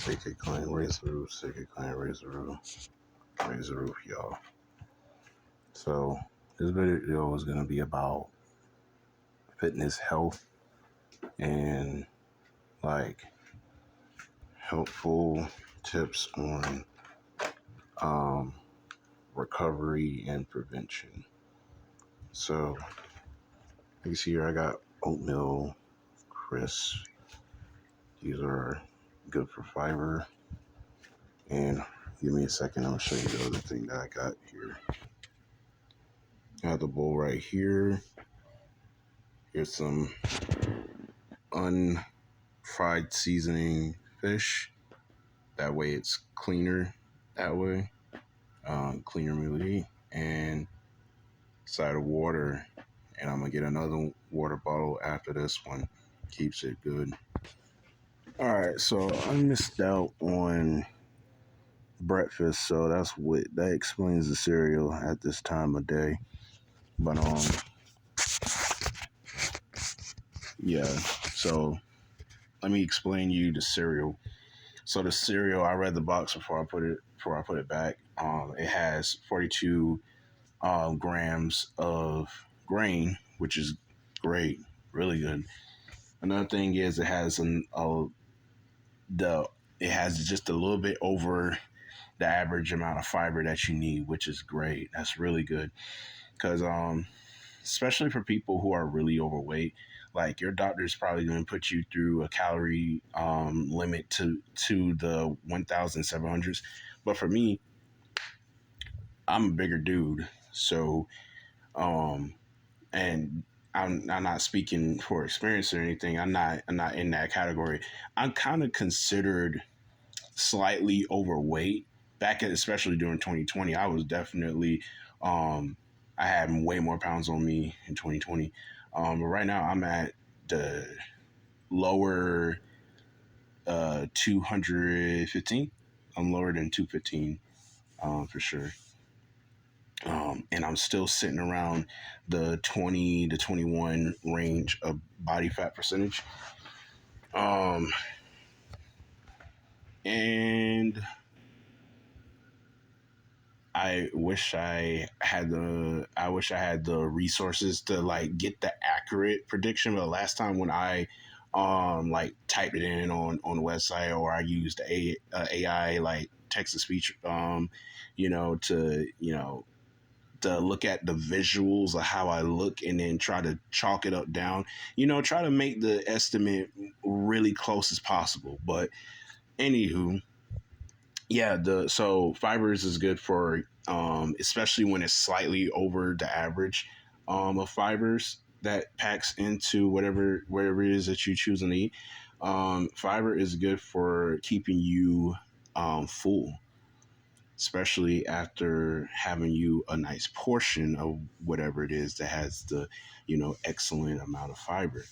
Sacred Clan, raise the roof, Sacred Clan, raise the roof, y'all. So, this video is going to be about fitness, health, and like helpful tips on recovery and prevention. So, you see here, I got oatmeal crisps. These are good for fiber. And give me a second, I'll show you the other thing that I got here. I have the bowl right here. Here's some unfried seasoning fish. That way it's cleaner that way. Cleaner meal to eat. And side of water. And I'm going to get another water bottle after this one. Keeps it good. Alright, so I missed out on breakfast, so that explains the cereal at this time of day. But yeah, so let me explain you the cereal. So the cereal, I read the box before I put it back. It has 42 grams of grain, which is great, really good. Another thing is it has it has just a little bit over the average amount of fiber that you need, which is great. That's really good because especially for people who are really overweight, like your doctor's probably going to put you through a calorie limit to the 1,700s. But for me, I'm a bigger dude, so and I'm not speaking for experience or anything. I'm not in that category. I'm kind of considered slightly overweight especially during 2020. I was definitely I had way more pounds on me in 2020. But right now I'm at the lower 215. I'm lower than 215 for sure. And I'm still sitting around the 20 to 21 range of body fat percentage. And I wish I had the resources to like get the accurate prediction. But last time when I like typed it in on the website, or I used AI like text to speech to look at the visuals of how I look and then try to chalk it up down, try to make the estimate really close as possible. But anywho, yeah, so fibers is good for especially when it's slightly over the average of fibers that packs into whatever it is that you choose to eat. Fiber is good for keeping you full, especially after having you a nice portion of whatever it is that has the excellent amount of fiber.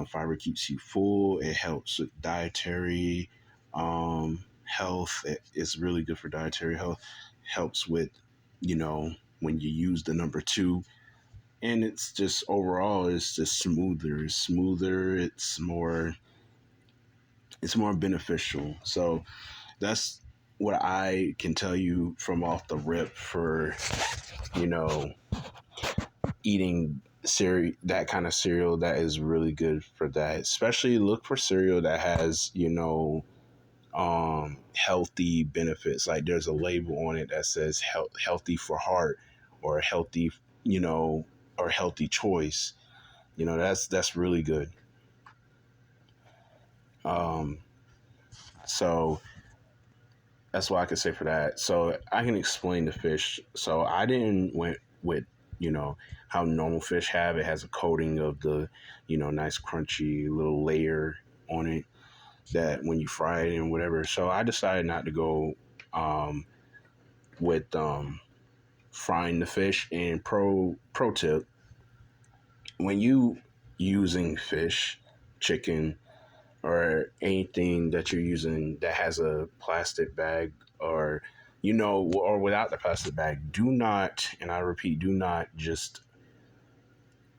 Fiber keeps you full. It helps with dietary health. It's really good for dietary health. Helps with, when you use the number 2. And it's just overall, it's just smoother. It's smoother. It's more beneficial. So that's what I can tell you from off the rip for, eating that kind of cereal that is really good for that. Especially look for cereal that has healthy benefits. Like there's a label on it that says healthy for heart, or healthy or healthy choice. That's really good. So that's what I can say for that. So I can explain the fish. So I didn't went with how normal fish have. It has a coating of the nice crunchy little layer on it that when you fry it and whatever. So I decided not to go with frying the fish. And pro tip, when you using fish, chicken, or anything that you're using that has a plastic bag, or or without the plastic bag, do not, and I repeat, do not just,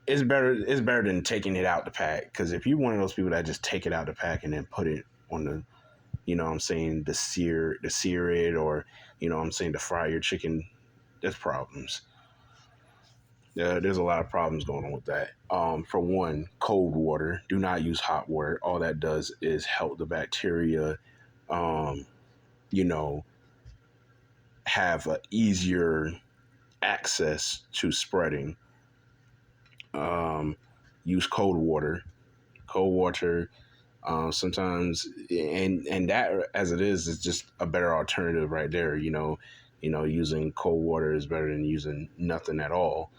it's better than taking it out the pack. Because if you're one of those people that just take it out the pack and then put it on you know what I'm saying, to sear it, or, you know what I'm saying, to fry your chicken. There's problems. There's a lot of problems going on with that. For one, cold water. Do not use hot water. All that does is help the bacteria, um, you know, have a easier access to spreading. Um, Use cold water. Cold water. Sometimes, and that as it is just a better alternative right there. Using cold water is better than using nothing at all.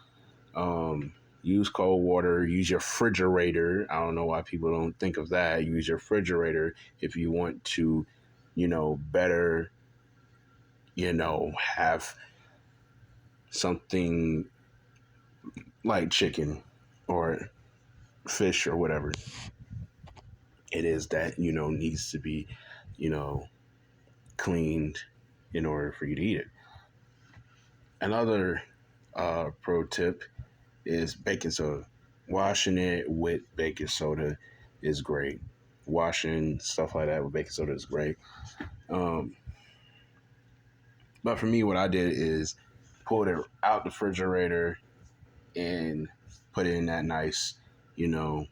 Um, Use cold water. Use your refrigerator. I don't know why people don't think of that. Use your refrigerator if you want to, better, have something like chicken or fish or whatever it is that needs to be, you know, cleaned in order for you to eat it. Another pro tip is baking soda. Washing it with baking soda is great. Washing stuff like that with baking soda is great. Um, but for me, what I did is pulled it out the refrigerator and put it in that nice, you know,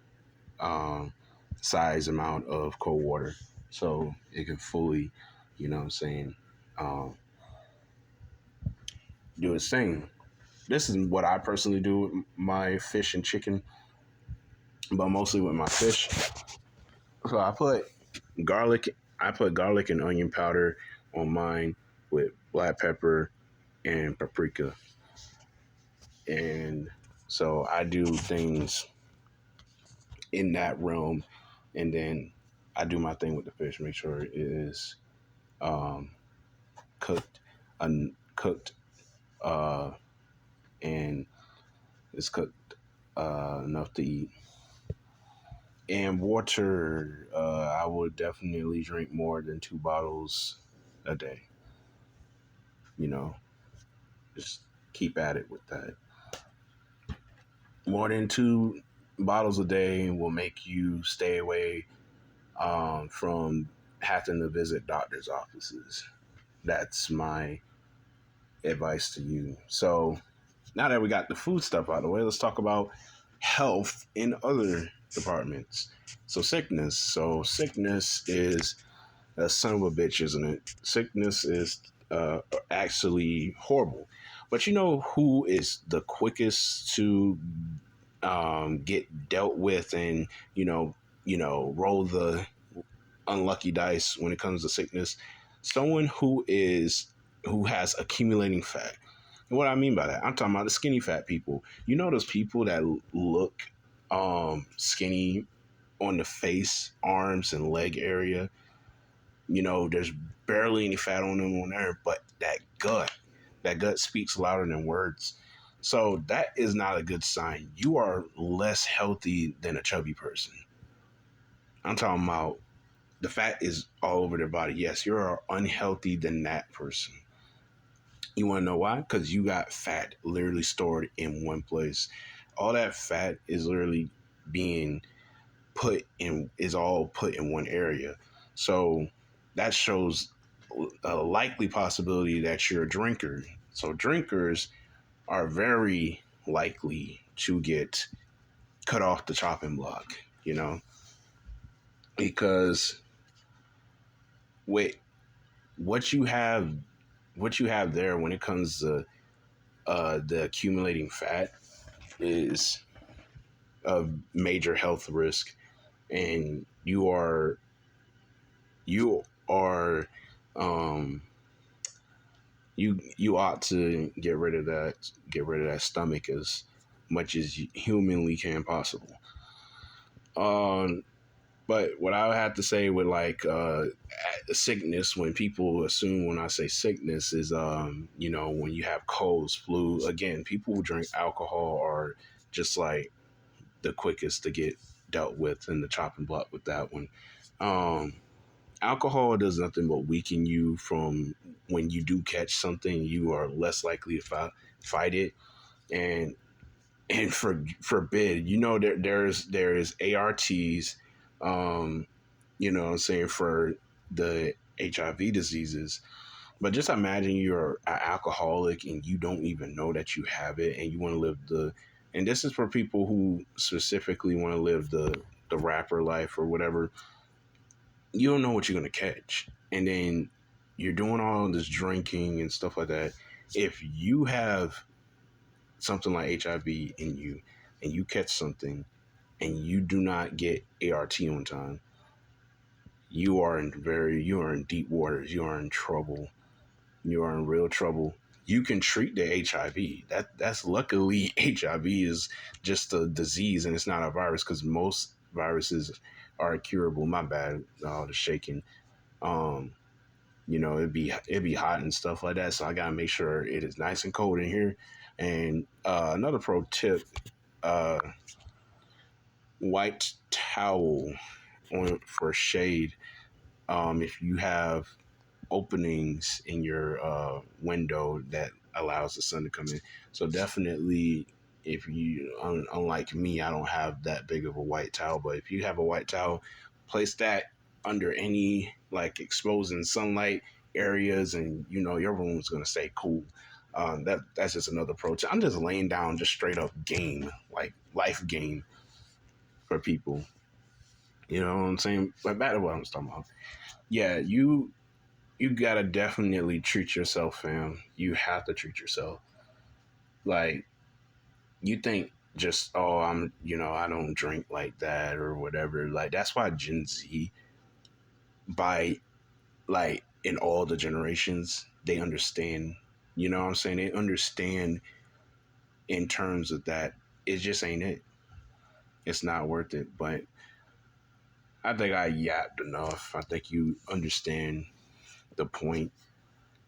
um, size amount of cold water so it can fully, you know what I'm saying, um, do its thing. This is what I personally do with my fish and chicken, but mostly with my fish. So garlic. I put garlic and onion powder on mine with black pepper and paprika, and so I do things in that realm, and then I do my thing with the fish. Make sure it is um, cooked, uncooked, uh, and it's cooked enough to eat. And water, I would definitely drink more than 2 bottles a day. You know, just keep at it with that. More than 2 bottles a day will make you stay away from having to visit doctor's offices. That's my advice to you. So now that we got the food stuff out of the way, let's talk about health in other departments. So sickness is a son of a bitch, isn't it? Sickness is actually horrible. But you know who is the quickest to get dealt with and roll the unlucky dice when it comes to sickness? Someone who has accumulating fat. And what I mean by that, I'm talking about the skinny fat people. You know those people that look skinny on the face, arms, and leg area. There's barely any fat on them on there, but that gut speaks louder than words. So that is not a good sign. You are less healthy than a chubby person. I'm talking about the fat is all over their body. Yes, you're unhealthy than that person. You want to know why? Because you got fat literally stored in one place. All that fat is literally being all put in one area. So that shows a likely possibility that you're a drinker. So drinkers are very likely to get cut off the chopping block, because with what you have, there when it comes to the accumulating fat is a major health risk, and you are um, you ought to get rid of that stomach as much as you humanly can possible. Um, but what I would have to say with sickness, when people assume when I say sickness is when you have colds, flu. Again, people who drink alcohol are just like the quickest to get dealt with in the chopping block with that one. Um, Alcohol does nothing but weaken you from when you do catch something. You are less likely to fight it, and forbid, there is ARTs, um, what I'm saying, for the HIV diseases. But just imagine you're an alcoholic and you don't even know that you have it, and you want to live the. And this is for people who specifically want to live the rapper life or whatever. You don't know what you're gonna catch, and then you're doing all this drinking and stuff like that. If you have something like HIV in you, and you catch something, and you do not get ART on time, you are in deep waters. You are in trouble. You are in real trouble. You can treat the HIV. That's luckily HIV is just a disease and it's not a virus, because most viruses are curable. My bad, the shaking. Um, it'd be hot and stuff like that. So I gotta make sure it is nice and cold in here. And another pro tip: uh, white towel on for shade. If you have openings in your window that allows the sun to come in. So definitely, if you unlike me, I don't have that big of a white towel. But if you have a white towel, place that under any like exposing sunlight areas, and your room is gonna stay cool. That's just another approach. I'm just laying down just straight up game, like life game for people. You know what I'm saying? But back to what I'm talking about. Yeah, you gotta definitely treat yourself, fam. You have to treat yourself. Like, you think just, oh, I don't drink like that or whatever. Like, that's why Gen Z, by like in all the generations, they understand. You know what I'm saying? They understand in terms of that. It just ain't it. It's not worth it. But I think I yapped enough. I think you understand the point.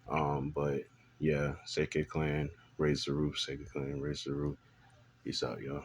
But yeah, Sacred Clan, raise the roof. Sacred Clan, raise the roof. Peace out, y'all.